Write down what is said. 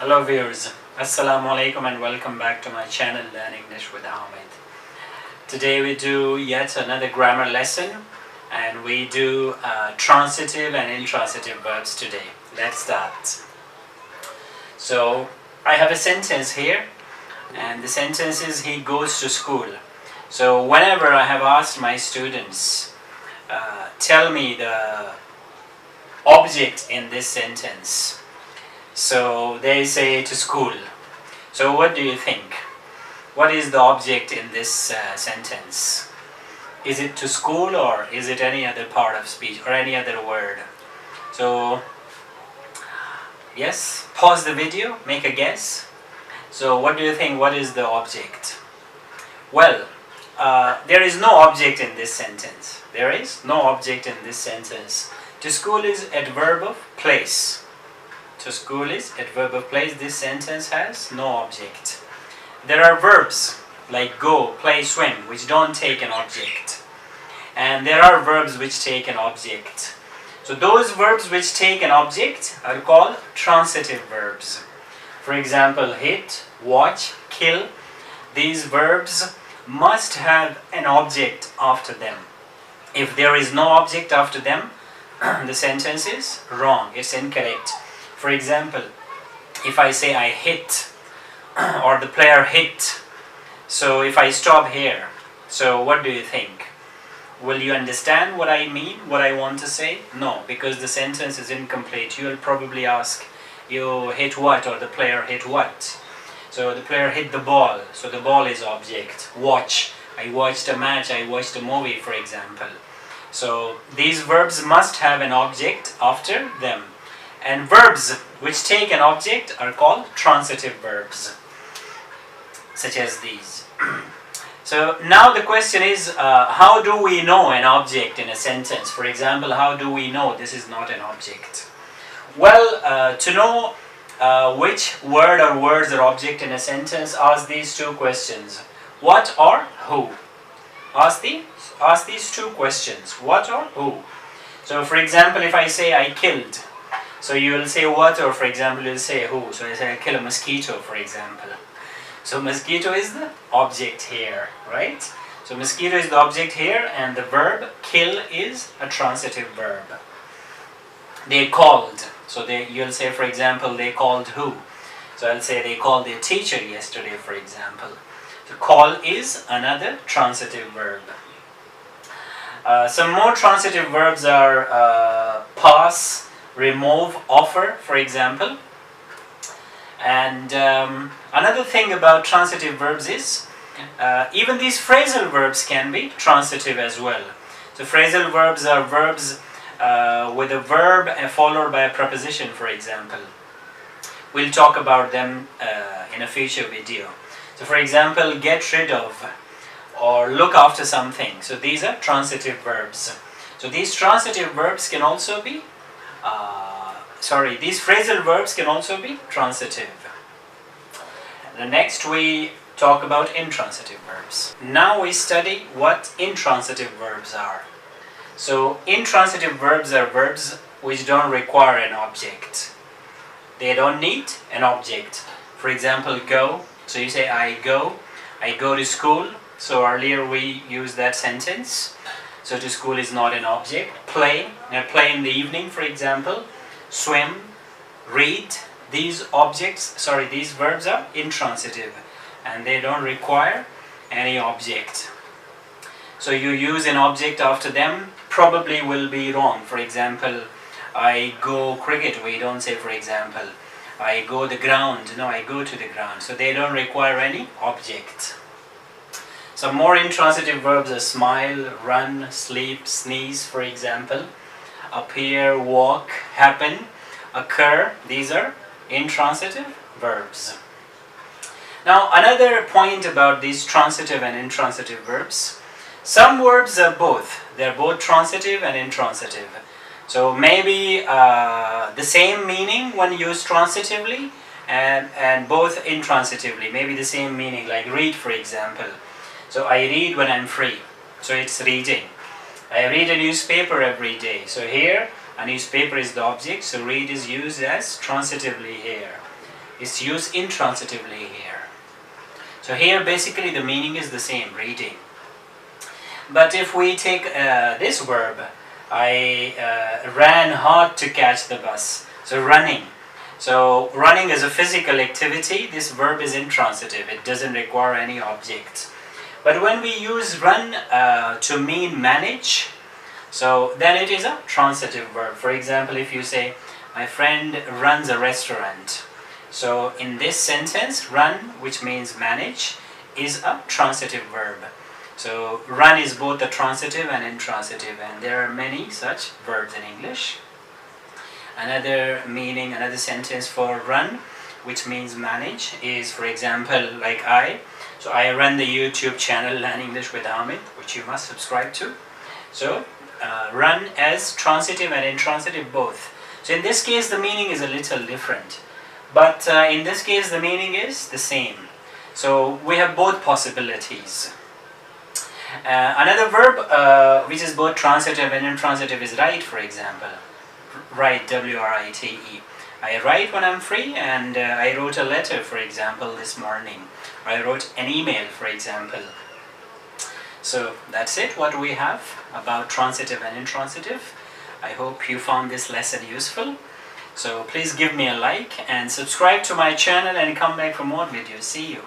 Hello viewers, Assalamu alaikum and welcome back to my channel Learn English with Ahmed. Today we do yet another grammar lesson and we do transitive and intransitive verbs today. Let's start. So I have a sentence here and the sentence is he goes to school. So whenever I have asked my students tell me the object in this sentence, so they say to school. So what do you think? What is the object in this sentence? Is it to school or is it any other part of speech or any other word? So yes, pause the video, make a guess. So what do you think? What is the object? Well, there is no object in this sentence. There is no object in this sentence. To school is adverb of place. To school is adverb of place. This sentence has no object. There are verbs like go, play, swim which don't take an object. And there are verbs which take an object. So those verbs which take an object are called transitive verbs. For example, hit, watch, kill. These verbs must have an object after them. If there is no object after them, the sentence is wrong, it's incorrect. For example, if I say I hit or the player hit, so if I stop here, so what do you think? Will you understand what I mean, what I want to say? No, because the sentence is incomplete. You will probably ask, you hit what or the player hit what? So the player hit the ball, so the ball is object. Watch, I watched a match, I watched a movie, for example. So these verbs must have an object after them. And verbs which take an object are called transitive verbs, such as these. So now the question is, how do we know an object in a sentence? For example, how do we know this is not an object? Well, to know which word or words are object in a sentence, ask these two questions. What or who? Ask these two questions. What or who? So for example, if I say I killed, so you will say what, or for example you will say who. So I say I kill a mosquito, for example. So mosquito is the object here, right? So mosquito is the object here and the verb kill is a transitive verb. They called. So you'll say, for example, they called who? So I'll say they called their teacher yesterday, for example. So call is another transitive verb. Some more transitive verbs are pass, remove, offer, for example. And another thing about transitive verbs is even these phrasal verbs can be transitive as well. So phrasal verbs are verbs with a verb followed by a preposition, for example. We'll talk about them in a future video. So for example, get rid of or look after something. So these are transitive verbs. So these transitive verbs can also be these phrasal verbs can also be transitive. The next we talk about intransitive verbs. Now we study what intransitive verbs are. So intransitive verbs are verbs which don't require an object. They don't need an object. For example, go. So you say I go to school. So earlier we used that sentence. So to school is not an object. Play, play in the evening, for example. Swim, read. These verbs are intransitive and they don't require any object. So you use an object after them, probably will be wrong. For example, I go cricket, we don't say, for example, I go the ground. No, I go to the ground. So they don't require any object. Some more intransitive verbs are smile, run, sleep, sneeze, for example. Appear, walk, happen, occur. These are intransitive verbs. Now another point about these transitive and intransitive verbs. Some verbs are both. They're both transitive and intransitive. So maybe the same meaning when used transitively and both intransitively. Maybe the same meaning, like read, for example. So I read when I'm free. So it's reading. I read a newspaper every day. So here a newspaper is the object. So read is used as transitively here. It's used intransitively here. So here basically the meaning is the same, reading. But if we take this verb, I ran hard to catch the bus. So running. So running is a physical activity. This verb is intransitive. It doesn't require any object. But when we use run to mean manage, so then it is a transitive verb. For example, if you say, my friend runs a restaurant. So in this sentence, run, which means manage, is a transitive verb. So run is both a transitive and intransitive, and there are many such verbs in English. Another meaning, another sentence for run, which means manage, is, for example, like I. So I run the YouTube channel Learn English with Amit, which you must subscribe to. So run as transitive and intransitive both. So in this case the meaning is a little different, but in this case the meaning is the same. So we have both possibilities. Another verb which is both transitive and intransitive is write, for example. Write, W-R-I-T-E. I write when I'm free, and I wrote a letter, for example, this morning. I wrote an email, for example. So that's it, what we have about transitive and intransitive. I hope you found this lesson useful. So please give me a like and subscribe to my channel and come back for more videos. See you.